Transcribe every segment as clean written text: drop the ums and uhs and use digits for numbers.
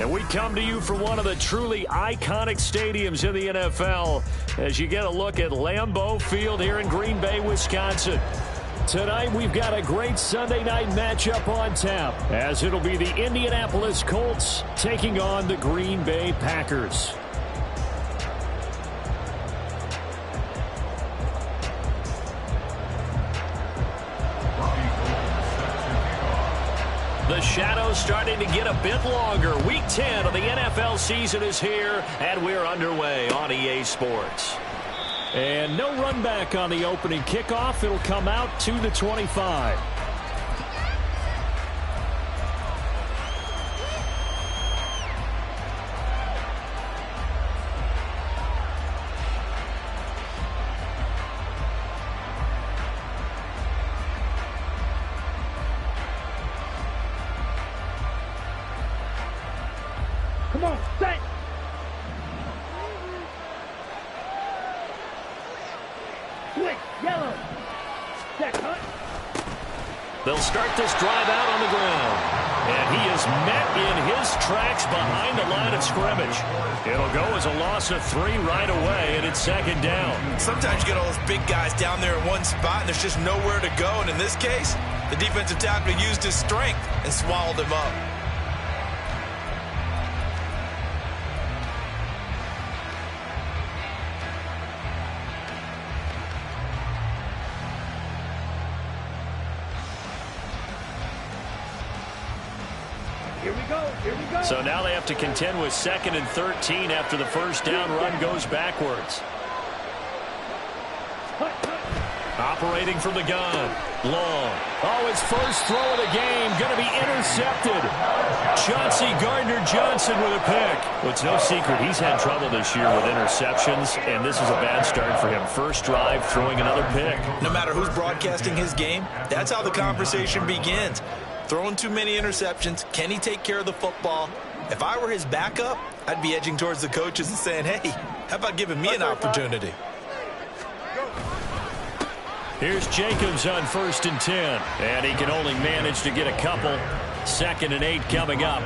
And we come to you from one of the truly iconic stadiums in the NFL as you get a look at Lambeau Field here in Green Bay, Wisconsin. Tonight, we've got a great Sunday night matchup on tap, as it'll be the Indianapolis Colts taking on the Green Bay Packers. The shadow's starting to get a bit longer. Week 10 of the NFL season is here, and we're underway on EA Sports. And no run back on the opening kickoff. It'll come out to the 25. Come on, set! Switch, yellow! Set, cut! They'll start this drive out on the ground. And he is met in his tracks behind the line of scrimmage. It'll go as a loss of 3 right away, and it's second down. Sometimes you get all those big guys down there in one spot, and there's just nowhere to go. And in this case, the defensive tackle used his strength and swallowed him up. Here we go. So now they have to contend with 2nd and 13 after the first down run goes backwards. Operating from the gun. Long. Oh, his first throw of the game going to be intercepted. Chauncey Gardner-Johnson with a pick. Well, it's no secret he's had trouble this year with interceptions, and this is a bad start for him. First drive, throwing another pick. No matter who's broadcasting his game, that's how the conversation begins. Throwing too many interceptions. Can he take care of the football? If I were his backup, I'd be edging towards the coaches and saying, hey, how about giving me an opportunity? Here's Jacobs on 1st and 10. And he can only manage to get a couple. 2nd and 8 coming up.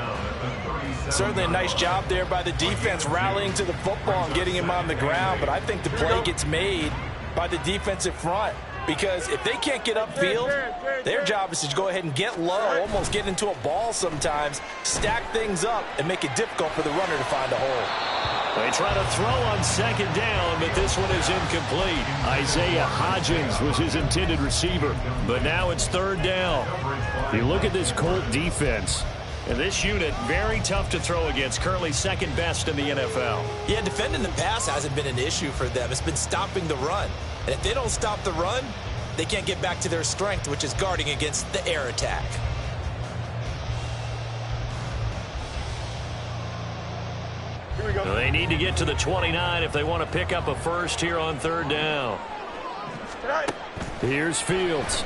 Certainly a nice job there by the defense rallying to the football and getting him on the ground. But I think the play gets made by the defensive front. Because if they can't get upfield, their job is to go ahead and get low, almost get into a ball sometimes, stack things up, and make it difficult for the runner to find a hole. They try to throw on 2nd down, but this one is incomplete. Isaiah Hodgins was his intended receiver, but now it's 3rd down. You look at this Colt defense, and this unit, very tough to throw against, currently 2nd best in the NFL. Yeah, defending the pass hasn't been an issue for them. It's been stopping the run. And if they don't stop the run, they can't get back to their strength, which is guarding against the air attack. Here we go. They need to get to the 29 if they want to pick up a first here on 3rd down. Here's Fields.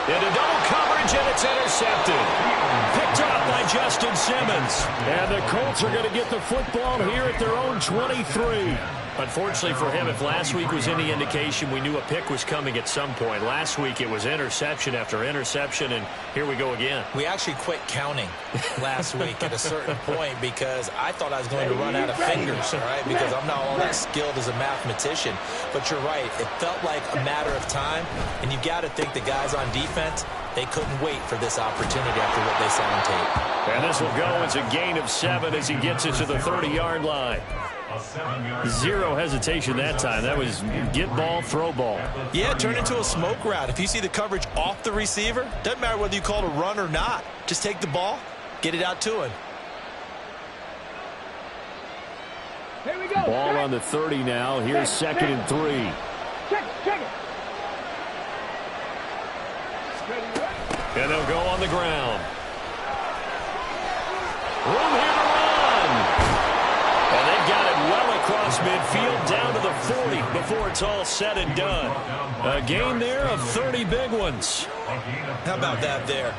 Into double coverage, and it's intercepted. Picked up by Justin Simmons. And the Colts are going to get the football here at their own 23. Unfortunately for him, if last week was any indication, we knew a pick was coming at some point. Last week it was interception after interception, and here we go again. We actually quit counting last week at a certain point because I thought I was going to run out of fingers, all right, because I'm not all that skilled as a mathematician. But you're right. It felt like a matter of time, and you've got to think the guys on defense, they couldn't wait for this opportunity after what they saw on tape. And this will go as a gain of 7 as he gets it to the 30-yard line. Zero hesitation that time. That was get ball, throw ball. Yeah, turn into a smoke route. If you see the coverage off the receiver, doesn't matter whether you call it a run or not. Just take the ball, get it out to him. Here we go. Ball on the 30 now. Here's 2nd and 3. Check it. And they'll go on the ground. Room here to run. And they've got it well across midfield down to the 40 before it's all said and done. A gain there of 30 big ones. How about that there?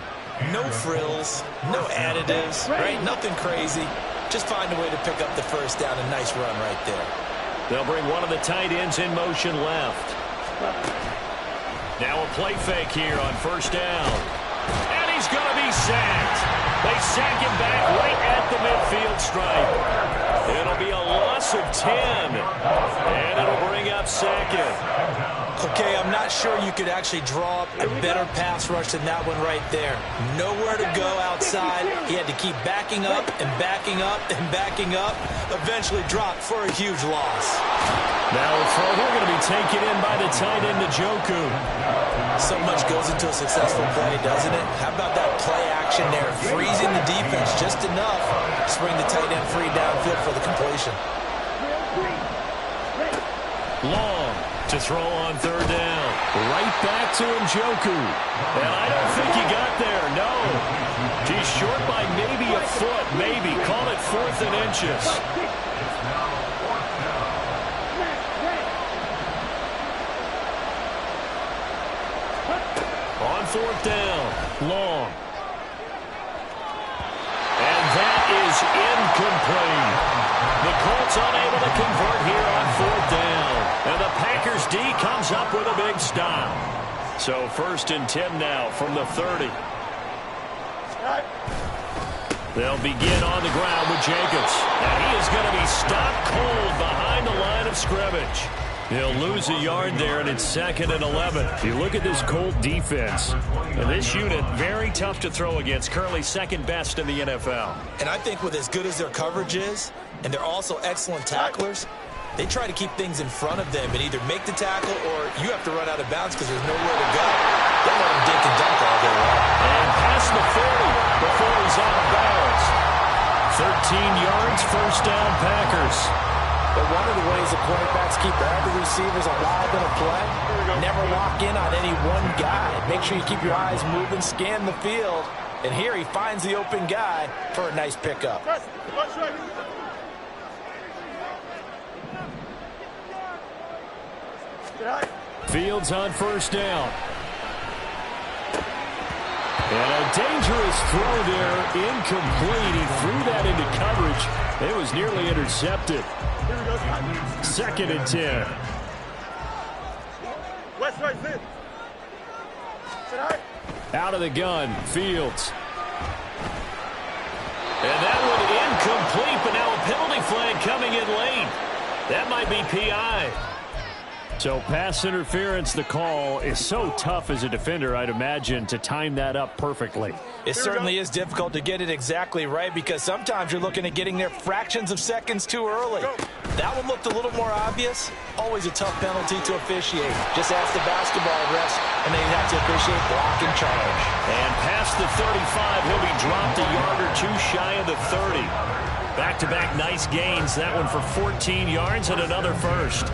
No frills, no additives, right? Nothing crazy. Just find a way to pick up the first down. A nice run right there. They'll bring one of the tight ends in motion left. Now a play fake here on first down. And he's going to be sacked. stripe. It'll be a loss of 10. And it'll bring up second. Okay, I'm not sure you could actually draw up a better pass rush than that one right there. Nowhere to go outside. He had to keep backing up and backing up and backing up. Eventually dropped for a huge loss. Now the throw here going to be taken in by the tight end, Njoku. So much goes into a successful play, doesn't it? How about that play action there? Freezing the defense just enough to bring the tight end free downfield for the completion. Long to throw on third down. Right back to Njoku. And I don't think he got there, no. He's short by maybe a foot, maybe. Call it 4th and inches. On 4th down, Long. And that is incomplete. The Colts unable to convert here on 4th down. And the Packers D comes up with a big stop. So 1st and 10 now from the 30. They'll begin on the ground with Jacobs. And he is going to be stopped cold behind the line of scrimmage. He'll lose a yard there, and it's 2nd and 11. You look at this Colt defense, and this unit, very tough to throw against, currently 2nd best in the NFL. And I think with as good as their coverage is, and they're also excellent tacklers, they try to keep things in front of them and either make the tackle or you have to run out of bounds because there's nowhere to go. Don't let them dink and dunk all day long. And past the 40 before he's out of bounds. 13 yards, 1st down, Packers. But one of the ways the quarterbacks keep all the receivers alive in a play, never lock in on any one guy. Make sure you keep your eyes moving, scan the field. And here he finds the open guy for a nice pickup. Fields on 1st down. And a dangerous throw there, incomplete. He threw that into coverage. It was nearly intercepted. 2nd and 10. Out of the gun, Fields. And that one incomplete, but now a penalty flag coming in late. That might be PI. So pass interference, the call is so tough as a defender, I'd imagine, to time that up perfectly. It certainly is difficult to get it exactly right because sometimes you're looking at getting there fractions of seconds too early. That one looked a little more obvious. Always a tough penalty to officiate. Just ask the basketball refs, and they have to officiate block and charge. And past the 35, he'll be dropped a yard or two shy of the 30. Back-to-back nice gains. That one for 14 yards and another first.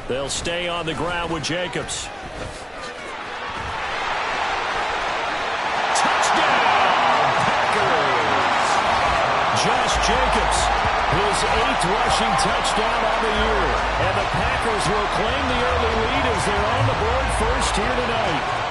They'll stay on the ground with Jacobs. Touchdown, Packers! Josh Jacobs, his 8th rushing touchdown on the year. And the Packers will claim the early lead as they're on the board first here tonight.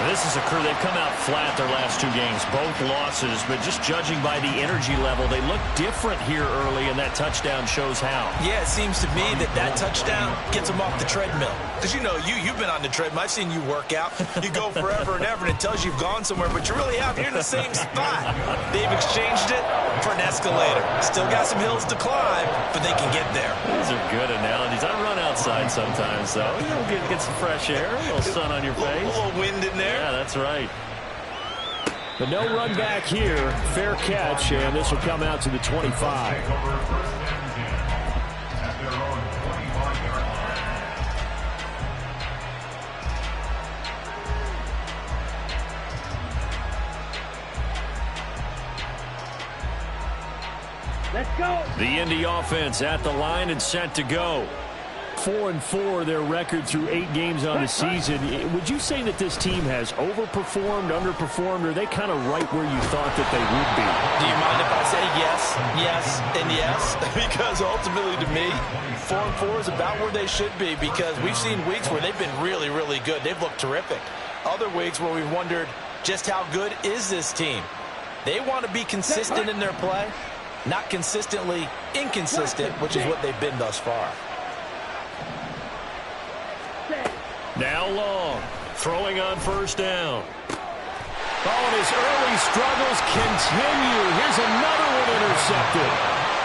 This is a crew, they've come out flat their last 2 games, both losses, but just judging by the energy level, they look different here early, and that touchdown shows how. Yeah, it seems to me that touchdown gets them off the treadmill. Because, you know, you've been on the treadmill. I've seen you work out. You go forever and ever, and it tells you you've gone somewhere, but you really haven't. You're in the same spot. They've exchanged it for an escalator. Still got some hills to climb, but they can get there. These are good analogies. I run outside sometimes, though. You know, get some fresh air, a little sun on your face. A little wind in there. Yeah, that's right. But no run back here. Fair catch, and this will come out to the 25. Let's go. The Indy offense at the line and set to go. 4-4 their record through 8 games on the season. Would you say that this team has overperformed, underperformed, or are they kind of right where you thought that they would be? Do you mind if I say yes, yes, and yes? Because ultimately to me, 4-4 is about where they should be because we've seen weeks where they've been really, really good. They've looked terrific. Other weeks where we've wondered just how good is this team. They want to be consistent in their play, not consistently inconsistent, which is what they've been thus far. Now Long, throwing on first down. Oh, and his early struggles continue. Here's another one intercepted.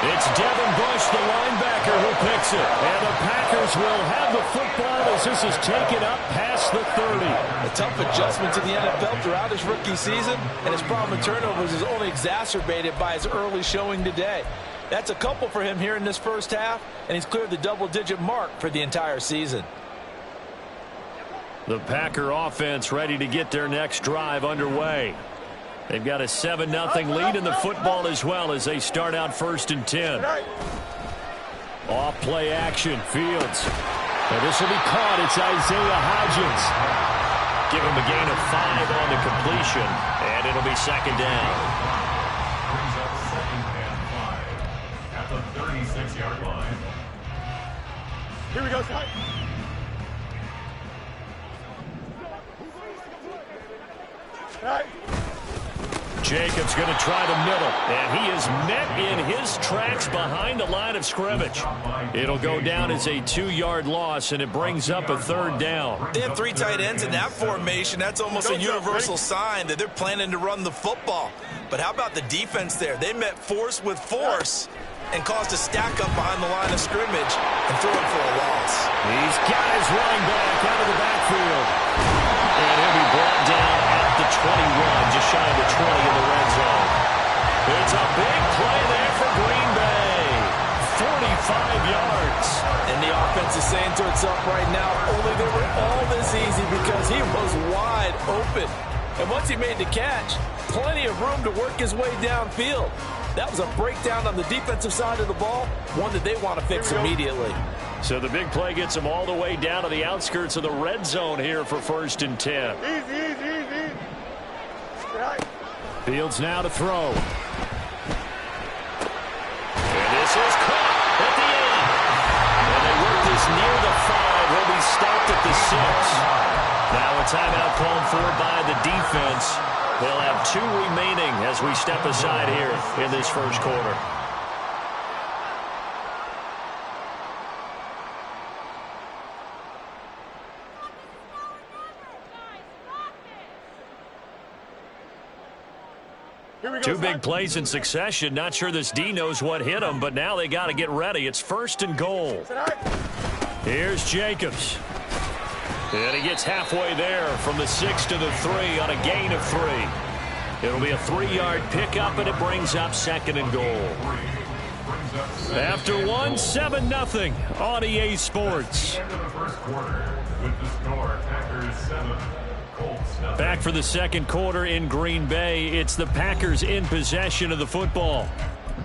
It's Devin Bush, the linebacker, who picks it. And the Packers will have the football as this is taken up past the 30. A tough adjustment to the NFL throughout his rookie season, and his problem with turnovers is only exacerbated by his early showing today. That's a couple for him here in this first half, and he's cleared the double-digit mark for the entire season. The Packer offense ready to get their next drive underway. They've got a 7-0 lead in the football as well as they start out 1st and 10. Off play action, Fields. And this will be caught. It's Isaiah Hodgins. Give him a gain of 5 on the completion, and it'll be 2nd down. Brings up 2nd and 5 at the 36-yard line. Here we go, Scott. Jacobs going to try the middle, and he is met in his tracks behind the line of scrimmage. It'll go down as a 2-yard loss, and it brings up a 3rd down. They have 3 tight ends in that formation. That's almost a universal sign that they're planning to run the football. But how about the defense there? They met force with force and caused a stack up behind the line of scrimmage and threw it for a loss. He's got his running back out of the backfield. And he'll be brought down at the 21, just shy of the 20 in the red zone. It's a big play there for Green Bay. 45 yards. And the offense is saying to itself right now, only they were all this easy because he was wide open. And once he made the catch, plenty of room to work his way downfield. That was a breakdown on the defensive side of the ball, one that they want to fix immediately. So the big play gets them all the way down to the outskirts of the red zone here for 1st and 10. Easy. Right. Fields now to throw. And this is caught at the end. And they work this near the 5. Will be stopped at the 6. Now a timeout called for by the defense. They'll have 2 remaining as we step aside here in this first quarter. Two big plays in succession. Not sure this D knows what hit him, but now they got to get ready. It's 1st and goal. Here's Jacobs. And he gets halfway there from the 6 to the 3 on a gain of 3. It'll be a 3-yard pickup, and it brings up 2nd and goal. After 1, 7-0 on EA Sports. Back for the 2nd quarter in Green Bay. It's the Packers in possession of the football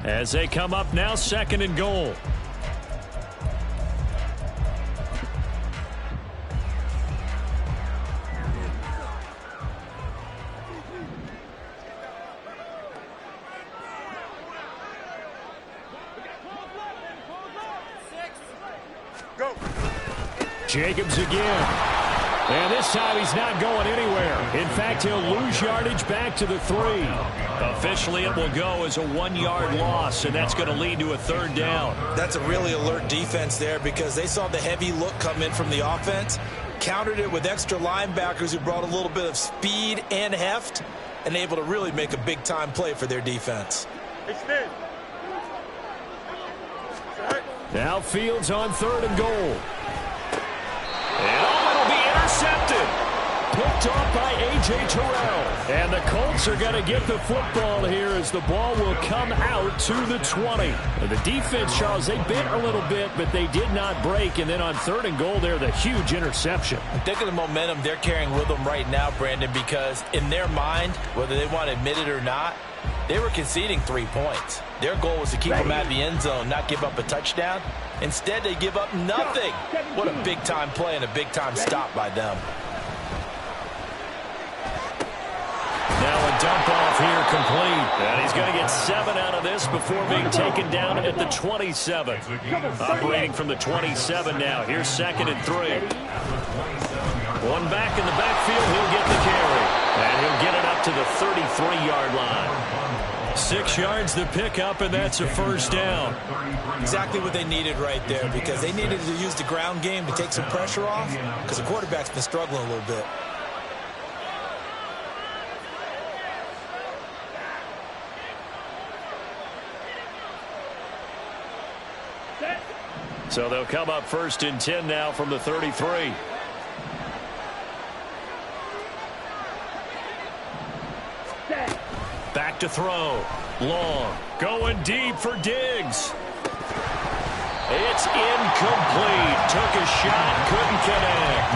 as they come up now 2nd and goal. Jacobs again. And this time he's not going anywhere. In fact, he'll lose yardage back to the 3. Officially, it will go as a 1-yard loss, and that's going to lead to a 3rd down. That's a really alert defense there because they saw the heavy look come in from the offense, countered it with extra linebackers who brought a little bit of speed and heft, and able to really make a big-time play for their defense. Now Fields on 3rd and goal. And it'll be intercepted. Picked off by A.J. Terrell. And the Colts are going to get the football here as the ball will come out to the 20. And the defense, Charles, they bit a little bit, but they did not break. And then on 3rd and goal there, the huge interception. Think of the momentum they're carrying with them right now, Brandon, because in their mind, whether they want to admit it or not, they were conceding 3 points. Their goal was to keep them at the end zone, not give up a touchdown. Instead, they give up nothing. What a big-time play and a big-time stop by them. Now a dump off here complete. And he's going to get 7 out of this before being taken down at the 27. Operating from the 27 now. Here's 2nd and 3. One back in the backfield. He'll get the carry. And he'll get it up to the 33-yard line. 6 yards the pickup, and that's a first down. Exactly what they needed right there, because they needed to use the ground game to take some pressure off, because the quarterback's been struggling a little bit. So they'll come up 1st and 10 now from the 33. Back to throw. Long. Going deep for Diggs. It's incomplete. Took a shot. Couldn't connect.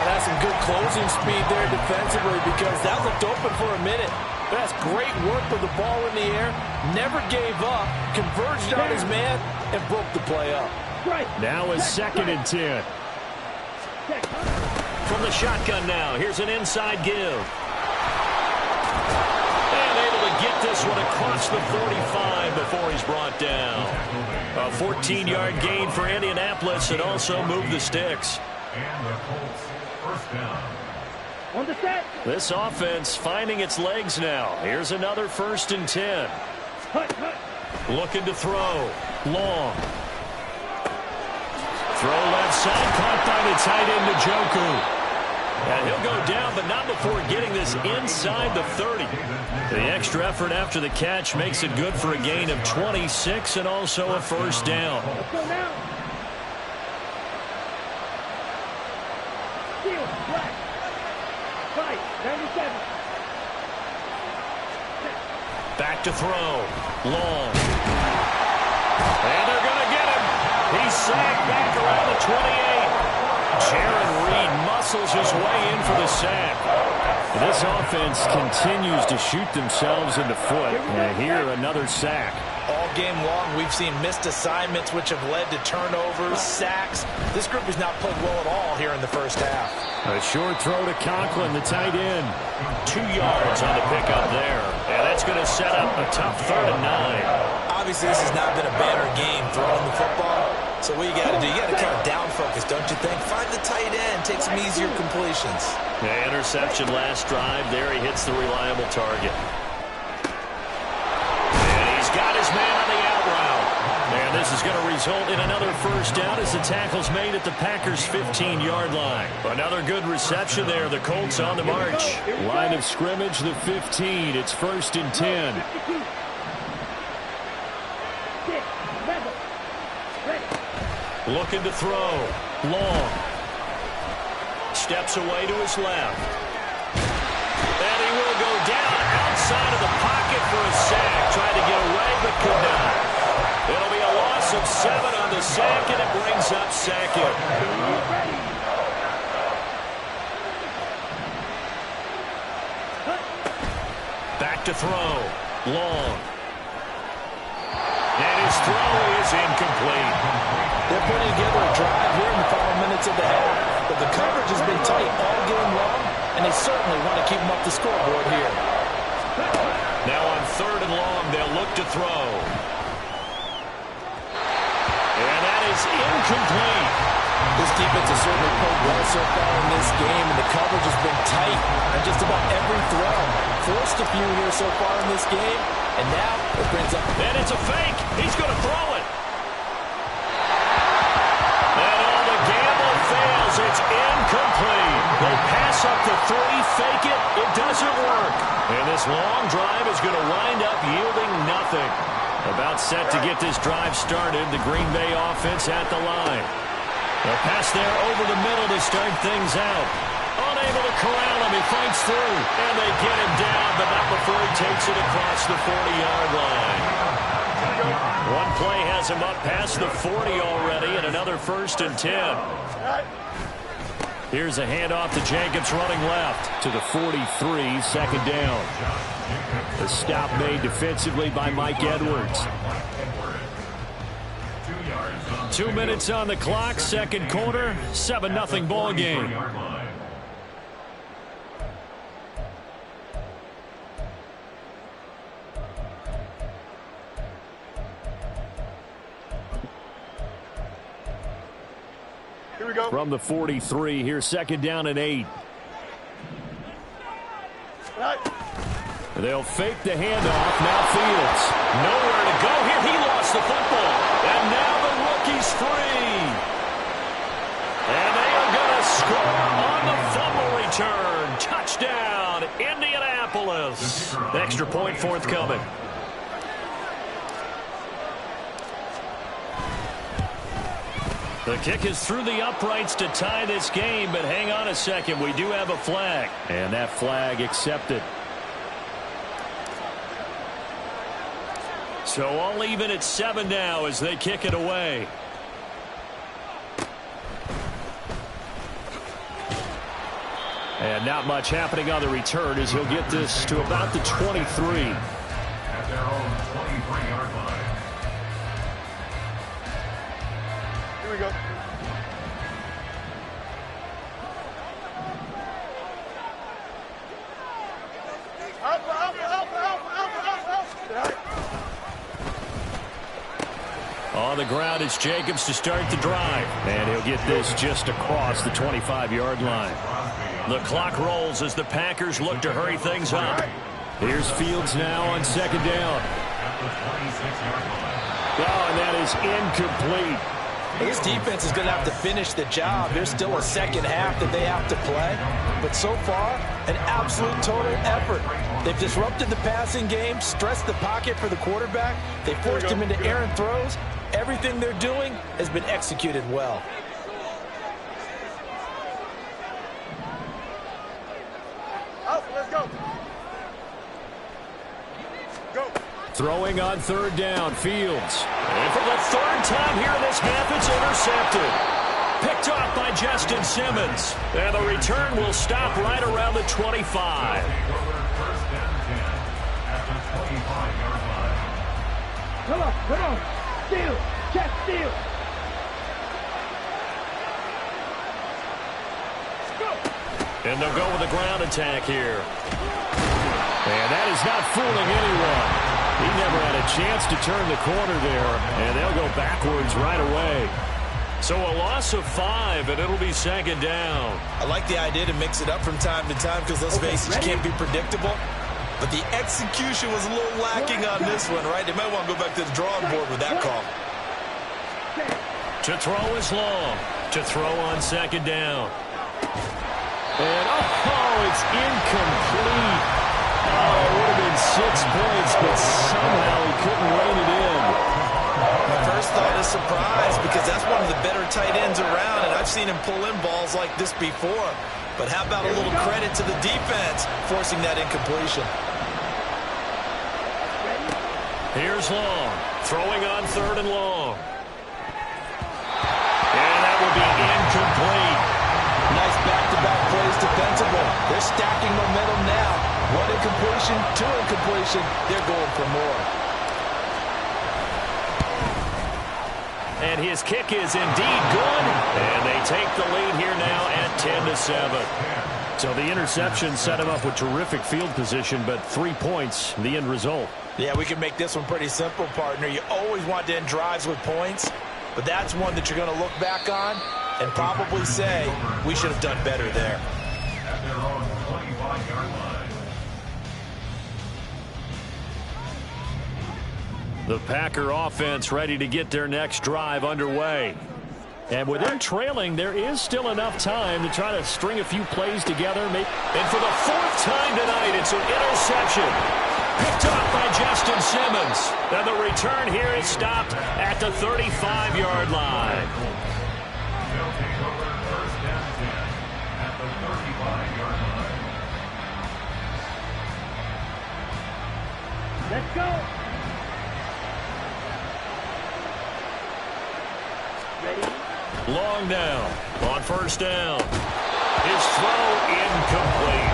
That's some good closing speed there defensively, because that looked open for a minute. That's great work with the ball in the air. Never gave up. Converged on his man and broke the play up. Now is 2nd and 10. From the shotgun now. Here's an inside give. And able to get this one across the 45 before he's brought down. A 14-yard gain for Indianapolis, and also moved the sticks. And the Colts, first down. On the set. This offense finding its legs now. Here's another 1st and 10. Looking to throw. Long. Throw left side, caught by the tight end Njoku. And he'll go down, but not before getting this inside the 30. The extra effort after the catch makes it good for a gain of 26 and also a first down. Let's go now. Steal, black. Fight, 97. Back to throw. Long. And they're going to get him. He's sacked back around the 28. Jaron Reed muscles his way in for the sack. This offense continues to shoot themselves in the foot. And here, another sack. All game long, we've seen missed assignments, which have led to turnovers, sacks. This group has not played well at all here in the first half. A short throw to Conklin, the tight end. 2 yards on the pickup there. And that's going to set up a tough 3rd and 9. Obviously, this has not been a banner game throwing the football. So what you got to do, you got to kind of down focus, don't you think? Find the tight end, take some easier completions. The interception last drive. There he hits the reliable target. And he's got his man on the out route. And this is going to result in another first down as the tackle's made at the Packers' 15-yard line. Another good reception there. The Colts on the march. Line of scrimmage, the 15. It's 1st and 10. Looking to throw. Long. Steps away to his left. And he will go down outside of the pocket for a sack. Tried to get away, but could not. It'll be a loss of 7 on the sack, and it brings up 2nd. Back to throw. Long. And his throw is incomplete. They're putting together a drive here in the final minutes of the half, but the coverage has been tight all game long, and they certainly want to keep them up the scoreboard here. Now on 3rd and long, they'll look to throw. And that is incomplete. This defense has certainly played well so far in this game, and the coverage has been tight on just about every throw. Forced a few here so far in this game, and now it brings up. And it's a fake. He's going to throw it. And all the gamble fails. It's incomplete. They pass up to 3, fake it. It doesn't work. And this long drive is going to wind up yielding nothing. About set to get this drive started, the Green Bay offense at the line. A pass there over the middle to start things out. Unable to corral him. He fights through. And they get him down, but not before he takes it across the 40-yard line. One play has him up past the 40 already, and another 1st and 10. Here's a handoff to Jacobs running left to the 43, 2nd down. The stop made defensively by Mike Edwards. 2 minutes on the clock, 2nd quarter, 7-0 ball game. Here we go. From the 43, here's 2nd down and 8. Right. They'll fake the handoff. Now Fields. Nowhere to go here. He lost the football. And now the rookie's free. And they are going to score on the fumble return. Touchdown, Indianapolis. Extra point forthcoming. The kick is through the uprights to tie this game, but hang on a second. We do have a flag. And that flag accepted. So all even at 7 now as they kick it away. And not much happening on the return as he'll get this to about the 23. At their own 23-yard line. Here we go. On the ground, it's Jacobs to start the drive. And he'll get this just across the 25-yard line. The clock rolls as the Packers look to hurry things up. Here's Fields now on second down. At the 26-yard line. Oh, and that is incomplete. This defense is going to have to finish the job. There's still a second half that they have to play. But so far, an absolute total effort. They've disrupted the passing game, stressed the pocket for the quarterback. They forced him into errant throws. Everything they're doing has been executed well. Let's go. Go. Throwing on third down, Fields. And for the third time here in this half, it's intercepted. Picked off by Justin Simmons. And the return will stop right around the 25. First down 10 at the 25-yard line. Come on. Steal. Check steal. And they'll go with a ground attack here. And that is not fooling anyone. He never had a chance to turn the corner there. And they'll go backwards right away. So a loss of 5, and it'll be second down. I like the idea to mix it up from time to time because, let's face it, you can't be predictable. But the execution was a little lacking on this one, right? They might want to go back to the drawing board with that call. To throw is Long. To throw on second down. And, oh, it's incomplete. Oh, it would have been 6 points, but somehow he couldn't rein it in. My first thought is surprise because that's one of the better tight ends around, and I've seen him pull in balls like this before. But how about a little credit to the defense forcing that incompletion? Here's Long. Throwing on third and long. And that will be incomplete. Nice back-to-back plays defensively. They're stacking momentum now. 1 incompletion, 2 incompletion. They're going for more. And his kick is indeed good. And they take the lead here now at 10-7. So the interception set him up with terrific field position, but 3 points, the end result. Yeah, we can make this one pretty simple, partner. You always want to end drives with points, but that's one that you're going to look back on and probably say, we should have done better there. At their own 25-yard line. The Packer offense ready to get their next drive underway. And with them trailing, there is still enough time to try to string a few plays together. And for the 4th time tonight, it's an interception. Picked off by Justin Simmons. And the return here is stopped at the 35-yard line. They'll take over first down 10 at the 35-yard line. Let's go. Ready? Long down on first down. His throw incomplete.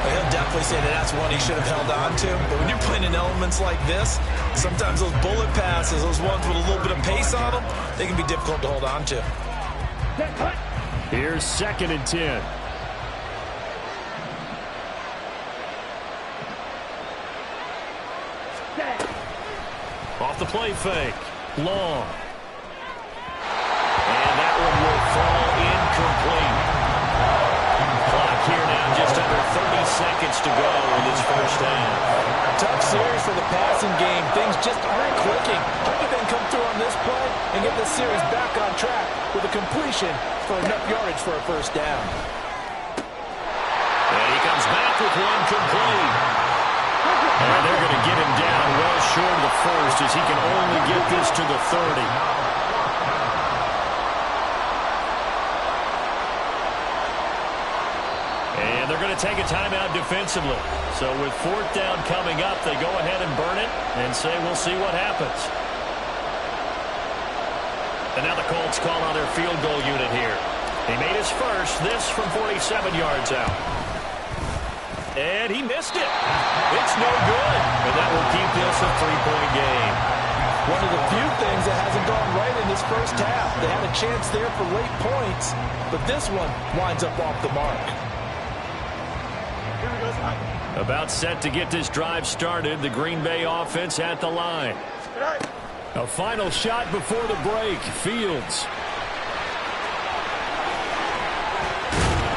He'll definitely say that that's one he should have held on to. But when you're playing in elements like this, sometimes those bullet passes, those ones with a little bit of pace on them, they can be difficult to hold on to. Here's 2nd and 10. Off the play fake. Long. And that one will fall incomplete. Clock here now just under 30 seconds to go in this first half. Tough series for the passing game. Things just aren't clicking. Hoping they can come through on this play and get this series back on track with a completion for enough yardage for a first down. And he comes back with one complete. And they're going to get him down well short of the first as he can only get this to the 30. And they're going to take a timeout defensively. So with fourth down coming up, they go ahead and burn it and say we'll see what happens. And now the Colts call on their field goal unit here. He made his first, this from 47 yards out. And he missed it. It's no good. And that will keep this a 3-point game. One of the few things that hasn't gone right in this first half. They had a chance there for late points, but this one winds up off the mark. About set to get this drive started. The Green Bay offense at the line. A final shot before the break. Fields.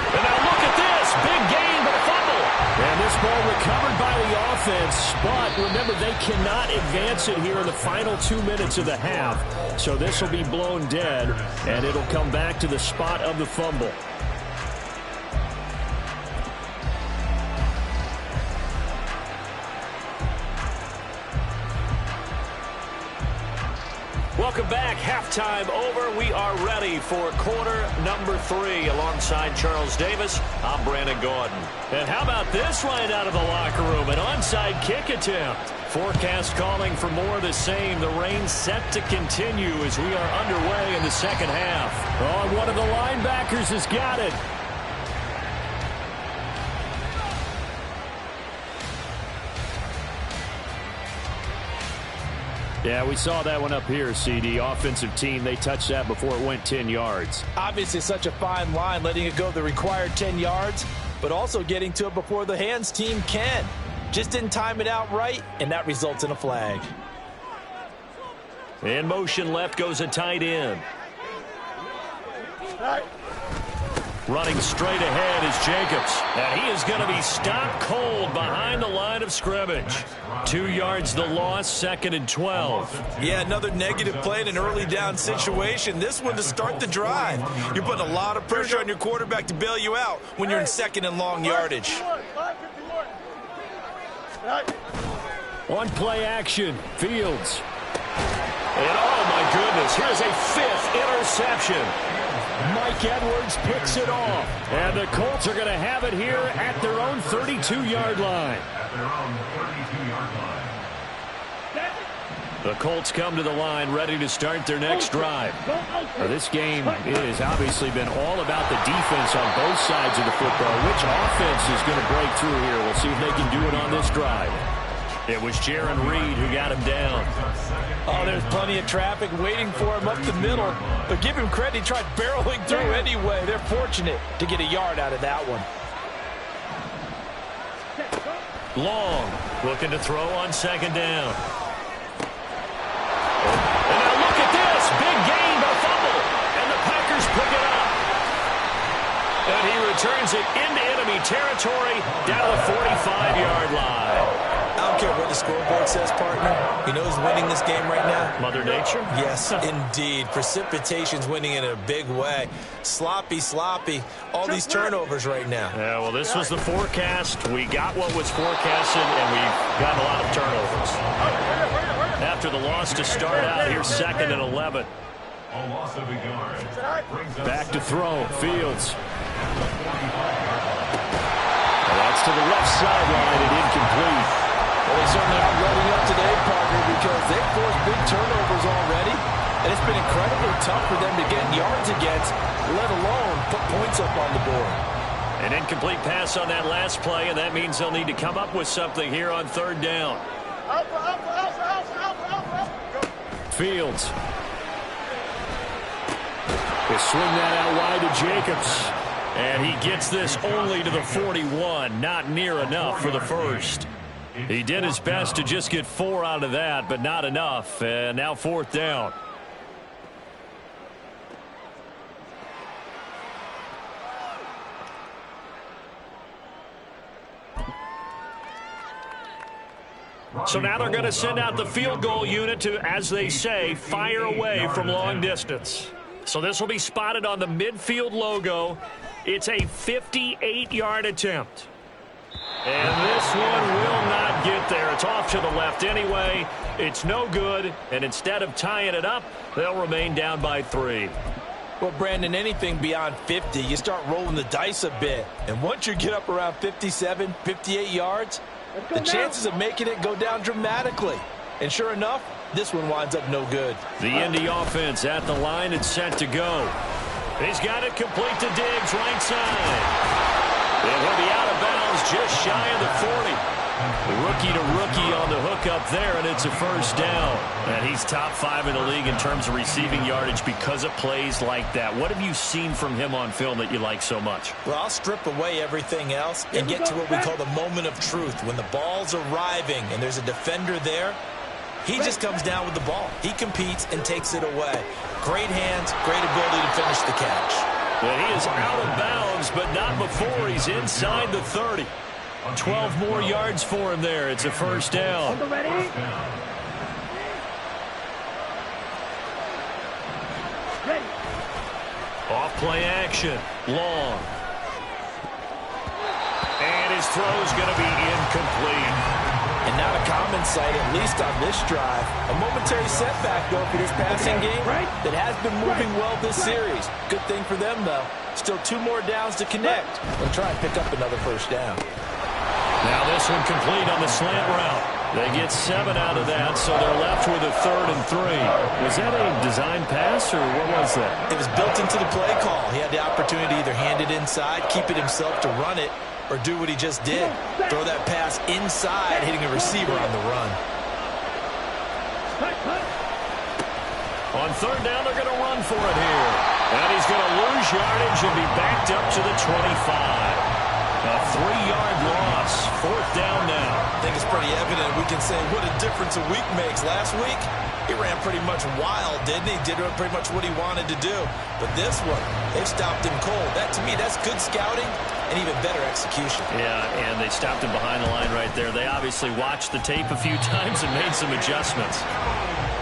And now look at this. Big gain, but a fumble. And this ball recovered by the offense. But remember, they cannot advance it here in the final 2 minutes of the half. So this will be blown dead, and it'll come back to the spot of the fumble. Welcome back. Halftime over. We are ready for quarter number 3 alongside Charles Davis. I'm Brandon Gaudin. And how about this right out of the locker room? An onside kick attempt. Forecast calling for more of the same. The rain set to continue as we are underway in the second half. Oh, one of the linebackers has got it. Yeah, we saw that one up here, CD. Offensive team, they touched that before it went 10 yards. Obviously such a fine line, letting it go the required 10 yards, but also getting to it before the hands team can. Just didn't time it out right, and that results in a flag. In motion left goes a tight end. Running straight ahead is Jacobs. And he is going to be stopped cold behind the line of scrimmage. 2 yards the loss, 2nd and 12. Yeah, another negative play in an early down situation. This one to start the drive. You're putting a lot of pressure on your quarterback to bail you out when you're in 2nd and long yardage. On play action, Fields. And oh my goodness, here's a 5th interception. Mike Edwards picks it off. And the Colts are going to have it here at their own 32-yard line. The Colts come to the line ready to start their next drive. Now, this game, it has obviously been all about the defense on both sides of the football. Which offense is going to break through here? We'll see if they can do it on this drive. It was Jaron Reed who got him down. Oh, there's plenty of traffic waiting for him up the middle. But give him credit, he tried barreling through anyway. They're fortunate to get a yard out of that one. Long, looking to throw on 2nd down. And now look at this. Big gain, but a fumble. And the Packers pick it up. And he returns it into enemy territory down to the 45-yard line. I don't care what the scoreboard says, partner. You know who's winning this game right now? Mother Nature? Yes, indeed. Precipitation's winning in a big way. Sloppy. All these turnovers right now. Yeah, well, this was the forecast. We got what was forecasted, and we've got a lot of turnovers. After the loss to start out, here's 2nd and 11. A loss of a yard. Back to throw. Fields. Well, that's to the left sideline and incomplete. Well, they certainly aren't running up today, partner, because they've forced big turnovers already, and it's been incredibly tough for them to get yards against, let alone put points up on the board. An incomplete pass on that last play, and that means they'll need to come up with something here on 3rd down. Fields. They swing that out wide to Jacobs. And he gets this only to the 41. Not near enough for the first. He did his best to just get 4 out of that, but not enough. And now 4th down. So now they're going to send out the field goal unit to, as they say, fire away from long distance. So this will be spotted on the midfield logo. It's a 58-yard attempt. And this one will not get there. It's off to the left anyway. It's no good. And instead of tying it up, they'll remain down by 3. Well, Brandon, anything beyond 50, you start rolling the dice a bit. And once you get up around 57, 58 yards, the chances of making it go down dramatically. And sure enough, this one winds up no good. The Indy offense at the line and set to go. He's got it complete to Diggs, right side. And he'll be out of bounds just shy of the 40. Rookie to rookie on the hookup there, and it's a first down. And he's top 5 in the league in terms of receiving yardage because of plays like that. What have you seen from him on film that you like so much? Well, I'll strip away everything else and get to what we call the moment of truth. When the ball's arriving and there's a defender there, he just comes down with the ball. He competes and takes it away. Great hands, great ability to finish the catch. And he is out of bounds, but not before he's inside the 30. 12 more yards for him there. It's a first down. Ready? Off play action. Long. And his throw's going to be incomplete. And not a common sight, at least on this drive. A momentary setback, though, for this passing game that has been moving well this series. Good thing for them, though. Still 2 more downs to connect. They'll try and pick up another first down. Now this one complete on the slant route. They get 7 out of that, so they're left with a 3rd and 3. Was that a design pass, or what was that? It was built into the play call. He had the opportunity to either hand it inside, keep it himself to run it, or do what he just did. Throw that pass inside, hitting a receiver on the run. On 3rd down, they're going to run for it here. And he's going to lose yardage and be backed up to the 25. A 3-yard loss. 4th down now. I think it's pretty evident we can say what a difference a week makes. Last week, he ran pretty much wild, didn't he? Did pretty much what he wanted to do. But this one, they've stopped him cold. That, to me, that's good scouting and even better execution. Yeah, and they stopped him behind the line right there. They obviously watched the tape a few times and made some adjustments.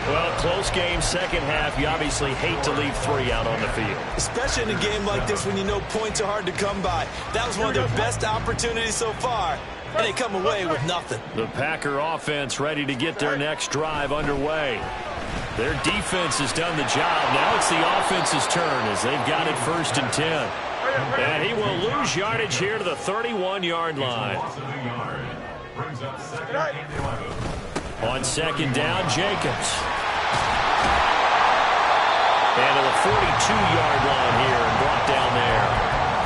Well, close game, second half. You obviously hate to leave 3 out on the field. Especially in a game like this when you know points are hard to come by. That was one of their best opportunities so far, and they come away with nothing. The Packer offense ready to get their next drive underway. Their defense has done the job. Now it's the offense's turn as they've got it 1st and 10. And he will lose yardage here to the 31-yard line. On 2nd down, Jacobs. And to the 42-yard line here and brought down there.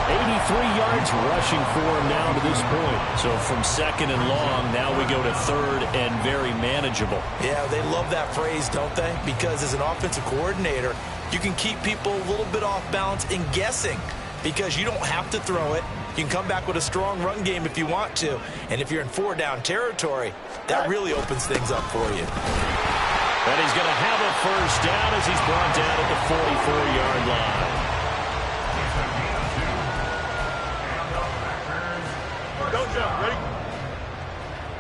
83 yards rushing for him now to this point. So from 2nd and long, now we go to 3rd and very manageable. Yeah, they love that phrase, don't they? Because as an offensive coordinator, you can keep people a little bit off balance and guessing because you don't have to throw it. You can come back with a strong run game if you want to. And if you're in 4-down territory, that really opens things up for you. And he's going to have a first down as he's brought down at the 44-yard line. Don't jump. Ready?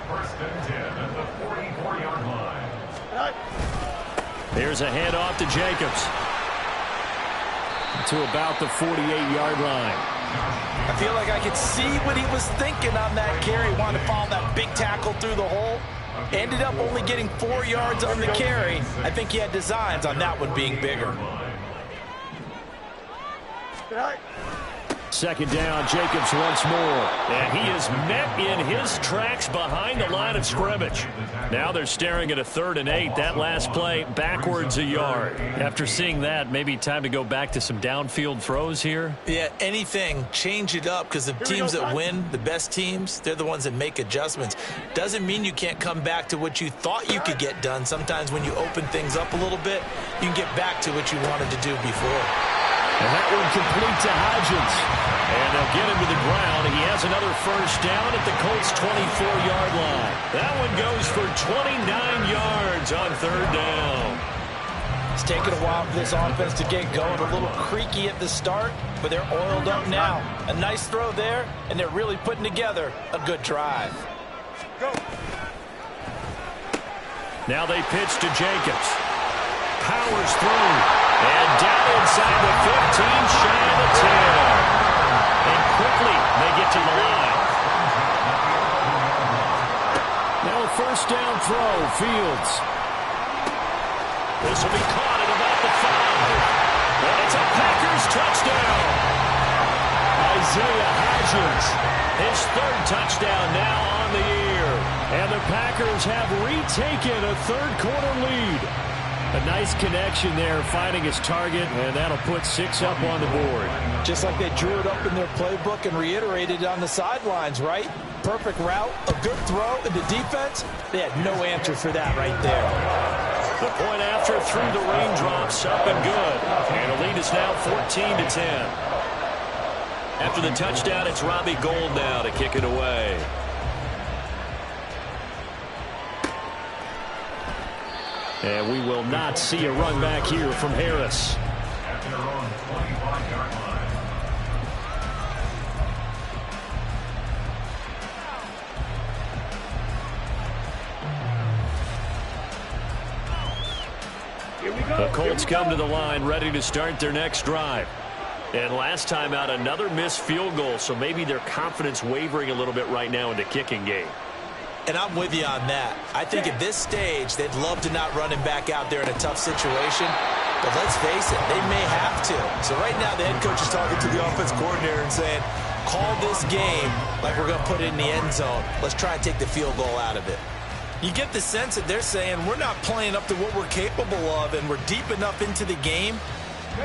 1st and 10 at the 44-yard line. Here's a handoff to Jacobs. To about the 48-yard line. I feel like I could see what he was thinking on that carry. Wanted to follow that big tackle through the hole. Ended up only getting 4 yards on the carry. I think he had designs on that one being bigger. 2nd down, Jacobs once more. And he is met in his tracks behind the line of scrimmage. Now they're staring at a 3rd and 8. That last play backwards a yard. After seeing that, maybe time to go back to some downfield throws here. Yeah, anything, change it up because the teams that win, the best teams, they're the ones that make adjustments. Doesn't mean you can't come back to what you thought you could get done. Sometimes when you open things up a little bit, you can get back to what you wanted to do before. And that one complete to Hodgins. And they'll get him to the ground. He has another first down at the Colts' 24-yard line. That one goes for 29 yards on 3rd down. It's taken a while for this offense to get going. A little creaky at the start, but they're oiled up now. A nice throw there, and they're really putting together a good drive. Go. Now they pitch to Jacobs. Powers through. And down inside the 15, shy of the 10. And quickly they get to the line. Now a first down throw, Fields. This will be caught at about the 5. And it's a Packers touchdown. Isaiah Hodgins, his 3rd touchdown now on the year. And the Packers have retaken a 3rd-quarter lead. A nice connection there, finding his target, and that'll put 6 up on the board. Just like they drew it up in their playbook and reiterated it on the sidelines, right? Perfect route, a good throw, and the defense, they had no answer for that right there. The point after through the raindrops, up and good. And the lead is now 14-10. After the touchdown, it's Robbie Gould now to kick it away. And we will not see a run back here from Harris. At their own 25-yard line. The Colts come to the line ready to start their next drive. And last time out, another missed field goal, so maybe their confidence wavering a little bit right now in the kicking game. And I'm with you on that. I think at this stage, they'd love to not run him back out there in a tough situation. But let's face it, they may have to. So right now, the head coach is talking to the offense coordinator and saying, call this game like we're going to put it in the end zone. Let's try and take the field goal out of it. You get the sense that they're saying we're not playing up to what we're capable of, and we're deep enough into the game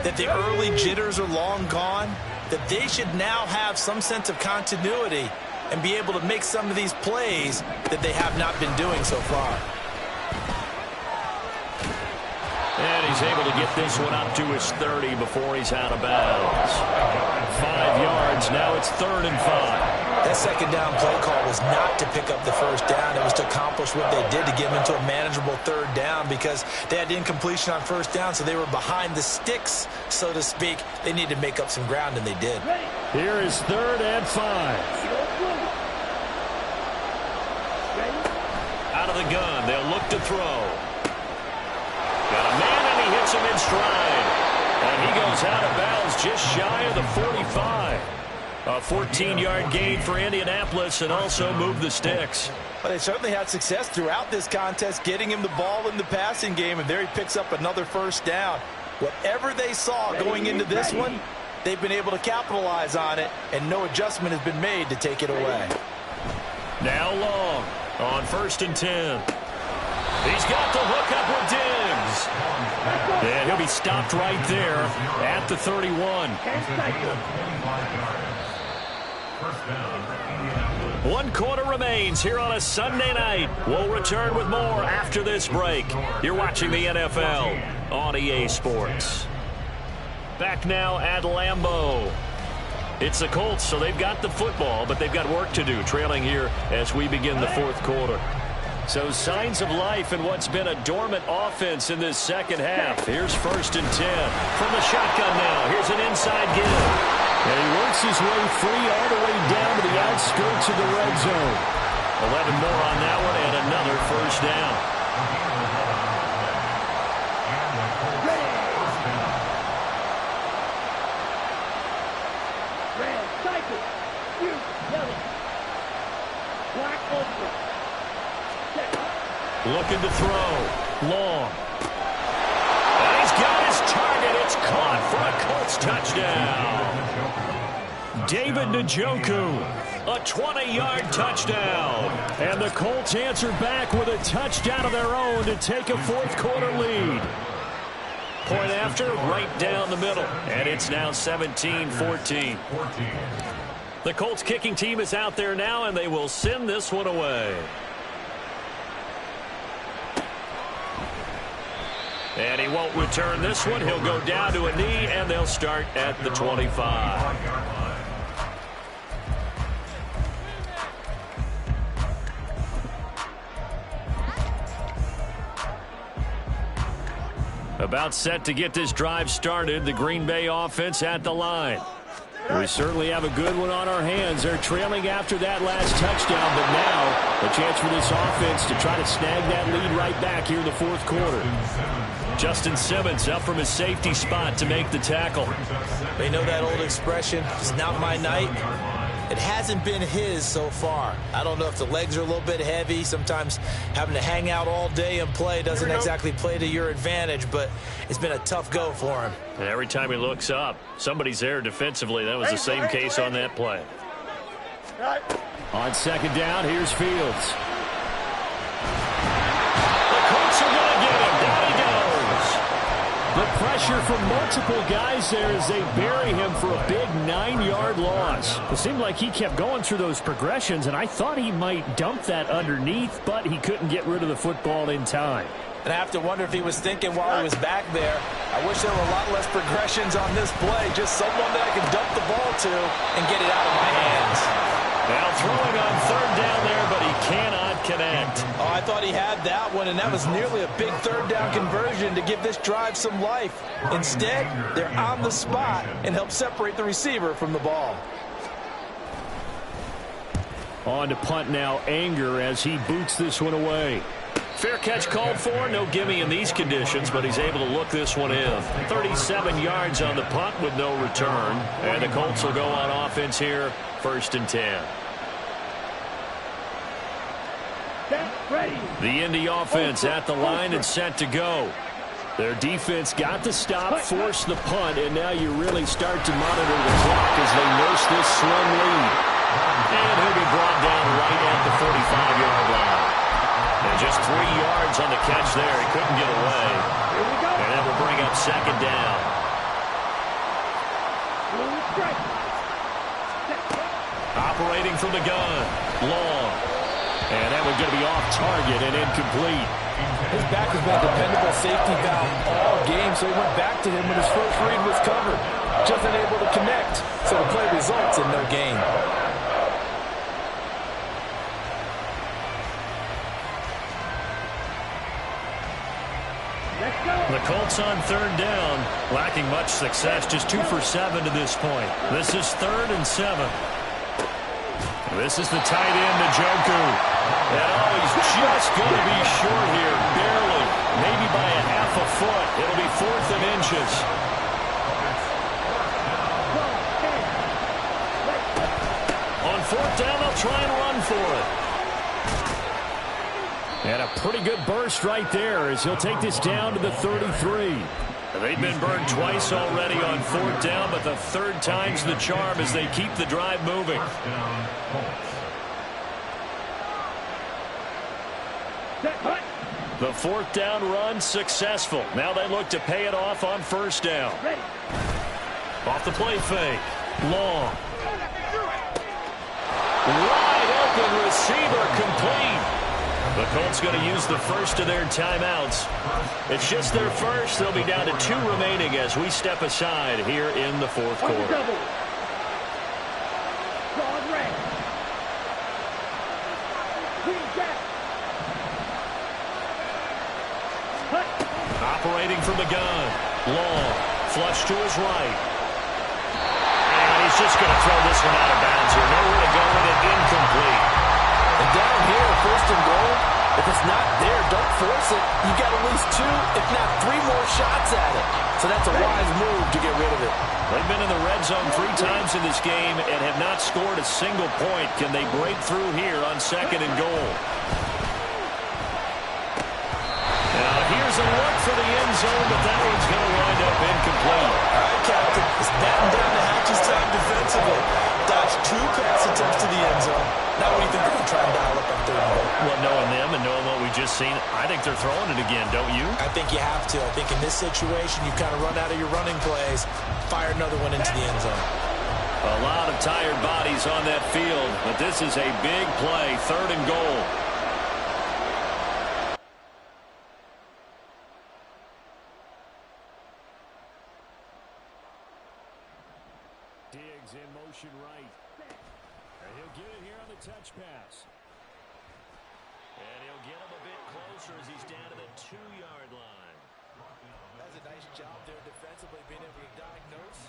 that the early jitters are long gone, that they should now have some sense of continuity and be able to make some of these plays that they have not been doing so far. And he's able to get this one up to his 30 before he's out of bounds. 5 yards, now it's 3rd and 5. That second down play call was not to pick up the first down. It was to accomplish what they did, to get them into a manageable 3rd down, because they had incompletion on first down, so they were behind the sticks, so to speak. They needed to make up some ground, and they did. Here is 3rd and 5. Out of the gun, they'll look to throw. Got a man, and he hits him in stride. And he goes out of bounds just shy of the 45. A 14-yard gain for Indianapolis, and also move the sticks. But they certainly had success throughout this contest, getting him the ball in the passing game, and there he picks up another first down. Whatever they saw going into this one, they've been able to capitalize on it, and no adjustment has been made to take it away. Now Long on 1st and 10. He's got the hook up with Diggs. And he'll be stopped right there at the 31. 1 quarter remains here on a Sunday night. We'll return with more after this break. You're watching the NFL on EA Sports. Back now at Lambeau. It's the Colts, so they've got the football, but they've got work to do, trailing here as we begin the 4th quarter. So signs of life in what's been a dormant offense in this second half. Here's 1st and 10 from the shotgun now. Here's an inside give. And he works his way free all the way down to the outskirts of the red zone. 11 more on that one and another first down. Looking to throw. Long. And he's got his target. It's caught for a Colts touchdown. David Njoku, a 20-yard touchdown. And the Colts answer back with a touchdown of their own to take a 4th quarter lead. Point after, right down the middle. And it's now 17-14. The Colts kicking team is out there now, and they will send this one away. And he won't return this one. He'll go down to a knee, and they'll start at the 25. About set to get this drive started. The Green Bay offense at the line. We certainly have a good one on our hands. They're trailing after that last touchdown, but now a chance for this offense to try to snag that lead right back here in the fourth quarter. Justin Simmons up from his safety spot to make the tackle. They know that old expression, it's not my night. It hasn't been his so far. I don't know if the legs are a little bit heavy. Sometimes having to hang out all day and play doesn't exactly play to your advantage, but it's been a tough go for him. And every time he looks up, somebody's there defensively. That was the same case on that play. On second down, here's Fields. The Colts are going to get him. Down he goes. The pressure from multiple guys there as they bury him for a big 9-yard loss. It seemed like he kept going through those progressions, and I thought he might dump that underneath, but he couldn't get rid of the football in time. And I have to wonder if he was thinking while he was back there, I wish there were a lot less progressions on this play. Just someone that I can dump the ball to and get it out of my hands. Now throwing on third down there, but he cannot connect. Oh, I thought he had that one, and that was nearly a big third down conversion to give this drive some life. Instead, they're on the spot and help separate the receiver from the ball. On to punt now, Anger as he boots this one away. Fair catch called for, no gimme in these conditions, but he's able to look this one in. 37 yards on the punt with no return, and the Colts will go on offense here, 1st and 10. The Indy offense at the line and set to go. Their defense got the stop, forced the punt, and now you really start to monitor the clock as they nurse this slim lead. And he'll be brought down right at the 45-yard line. And just 3 yards on the catch there. He couldn't get away. And that will bring up second down. Operating from the gun. Long. And that was going to be off target and incomplete. His back has been a dependable safety valve all game, so he went back to him when his first read was covered. Just unable to connect, so the play results in no gain. The Colts on third down, lacking much success, just 2 for 7 to this point. This is 3rd and 7. This is the tight end, Njoku. And he's just going to be short here, barely, maybe by a half a foot. It'll be 4th and inches. On 4th down, they'll try and run for it. And a pretty good burst right there as he'll take this down to the 33. They've been burned twice already on 4th down, but the 3rd time's the charm as they keep the drive moving. The 4th down run successful. Now they look to pay it off on 1st down. Off the play fake. Long. Wide open receiver complete. The Colts going to use the first of their timeouts. It's just their first. They'll be down to 2 remaining as we step aside here in the 4th quarter. Operating from the gun. Long. Flush to his right. And he's just going to throw this one out of bounds here. Nowhere to go with it. Incomplete. And down here, 1st and goal, if it's not there, don't force it. You got at least 2, if not 3 more shots at it. So that's a wise move to get rid of it. They've been in the red zone 3 times in this game and have not scored a single point. Can they break through here on 2nd and goal? Now here's a look for the end zone, but that one's going to wind up incomplete. All right, Captain. It's batten down the hatches time defensively. Dodge 2 pass attempts to the end zone. Now what do you think they're going to try and dial up on 3rd and goal? Well, knowing them and knowing what we just seen, I think they're throwing it again, don't you? I think you have to. I think in this situation, you kind of run out of your running plays, fire another one into the end zone. A lot of tired bodies on that field, but this is a big play, 3rd and goal. Diggs in motion right. And he'll get it here on the touch pass. And he'll get him a bit closer as he's down to the 2-yard line. That's a nice job there defensively, being able to diagnose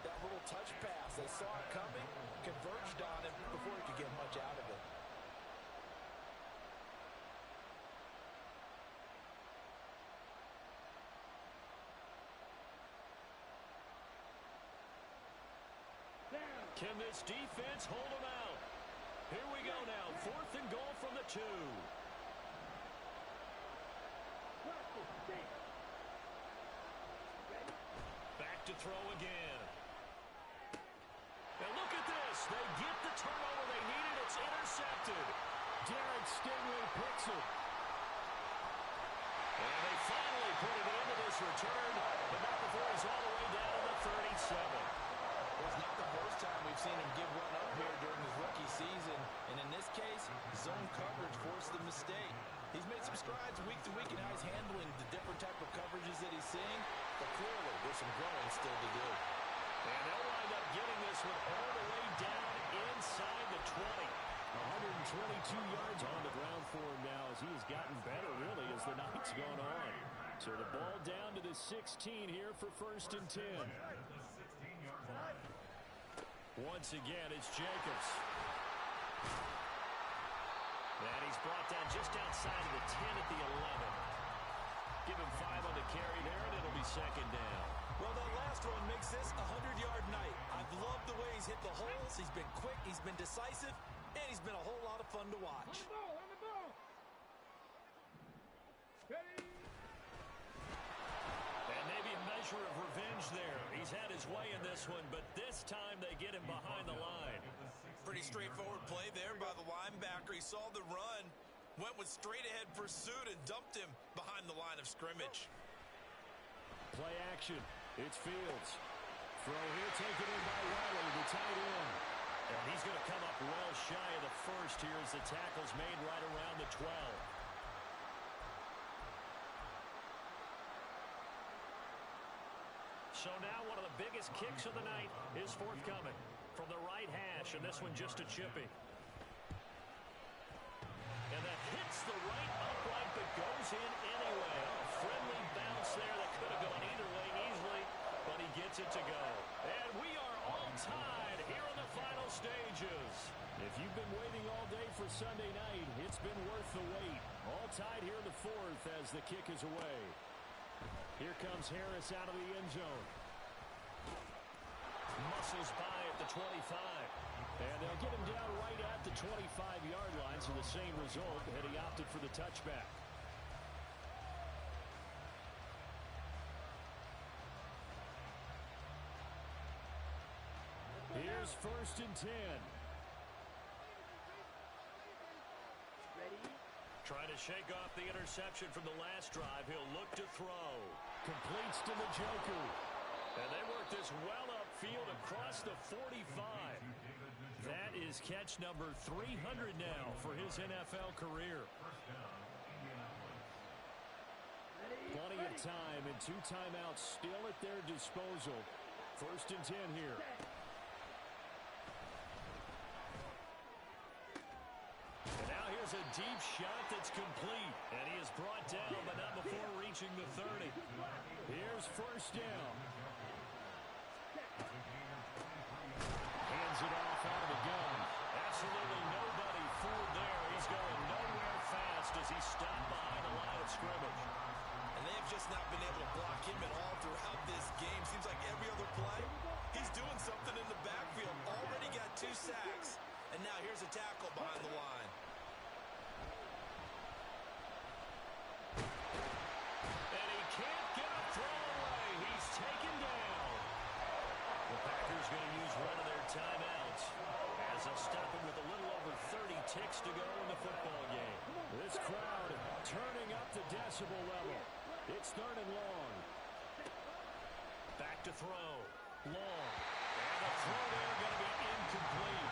that little touch pass. They saw it coming, converged on him before he could get much out of it. Can this defense hold them out? Here we go now. 4th and goal from the 2. Back to throw again. And look at this. They get the turnover they needed. It's intercepted. Derek Stingley picks it. And they finally put it into this return, but not before he's all the way down to the 37. It's not the first time we've seen him give one up here during his rookie season. And in this case, zone coverage forced the mistake. He's made some strides week to week in how he's handling the different type of coverages that he's seeing. But clearly, there's some growing still to do. And they'll wind up getting this one all the way down inside the 20. 122 yards on the ground for him now as he has gotten better, really, as the night's gone on. So the ball down to the 16 here for 1st and 10. Once again, it's Jacobs. And he's brought down just outside of the 10 at the 11. Give him 5 on the carry there, and it'll be 2nd down. Well, that last run makes this a 100-yard night. I've loved the way he's hit the holes. He's been quick, he's been decisive, and he's been a whole lot of fun to watch. On the ball. Ready? And maybe a measure of revenge there. He's had his way in this one, but this time they get him behind the line. Pretty straightforward play there by the linebacker. He saw the run, went with straight-ahead pursuit, and dumped him behind the line of scrimmage. Play action. It's Fields. Throw here taken in by Riley, the tight end. And he's going to come up well shy of the first here as the tackle's made right around the 12. So now one of the biggest kicks of the night is forthcoming from the right hash, and this one just a chippy. And that hits the right upright but goes in anyway. A friendly bounce there that could have gone either way easily, but he gets it to go. And we are all tied here in the final stages. If you've been waiting all day for Sunday night, it's been worth the wait. All tied here in the 4th as the kick is away. Here comes Harris out of the end zone. Muscles by at the 25. And they'll get him down right at the 25-yard line, so the same result, and he opted for the touchback. Here's 1st and 10. Ready? Trying to shake off the interception from the last drive. He'll look to throw. Completes to Njoku. And they work this well upfield across the 45. That is catch number 300 now for his NFL career. Plenty of time and 2 timeouts still at their disposal. 1st and 10 here. A deep shot that's complete, and he is brought down, but not before reaching the 30. Here's 1st down. Hands it off out of the gun. Absolutely nobody fooled there. He's going nowhere fast as he's stopped behind the line of scrimmage. And they have just not been able to block him at all throughout this game. Seems like every other play, he's doing something in the backfield. Already got 2 sacks, and now here's a tackle behind the line. Taken down. The Packers going to use one of their timeouts as they'll stop him with a little over 30 ticks to go in the football game. This crowd turning up the decibel level. It's 3rd and long. Back to throw. Long. And the throw there going to be incomplete.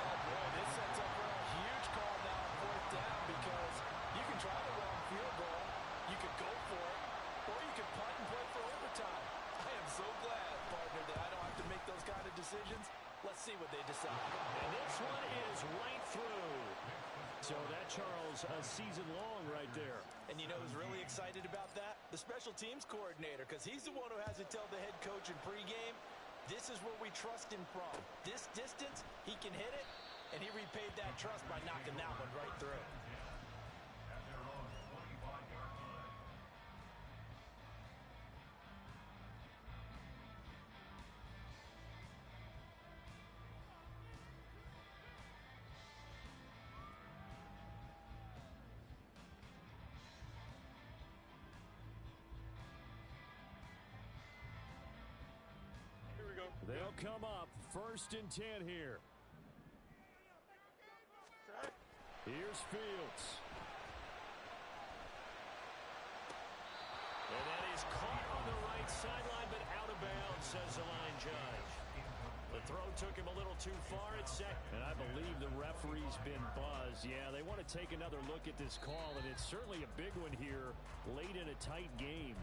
Oh, boy, this sets up for a huge call now on 4th down because you can try the long field goal. You could go for it. Or you can punt and play for overtime. I am so glad, partner, that I don't have to make those kind of decisions. Let's see what they decide. And this one is right through. So that, Charles, a season long right there. And you know who's really excited about that? The special teams coordinator, because he's the one who has to tell the head coach in pregame, This is where we trust him from. This distance, he can hit it, and he repaid that trust by knocking that one right through. At their own 25-yard line. They'll come up 1st and 10 here. Here's Fields. And that is caught on the right sideline, but out of bounds, says the line judge. The throw took him a little too far at second. And I believe the referee's been buzzed. Yeah, they want to take another look at this call, and it's certainly a big one here late in a tight game.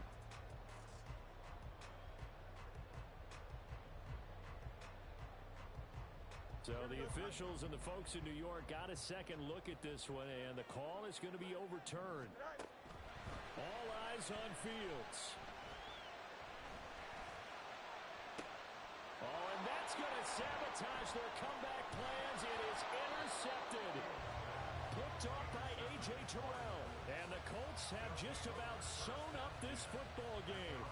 So the officials and the folks in New York got a second look at this one, and the call is going to be overturned. All eyes on Fields. Oh, and that's going to sabotage their comeback plans. It is intercepted. Picked off by A.J. Terrell. And the Colts have just about sewn up this football game.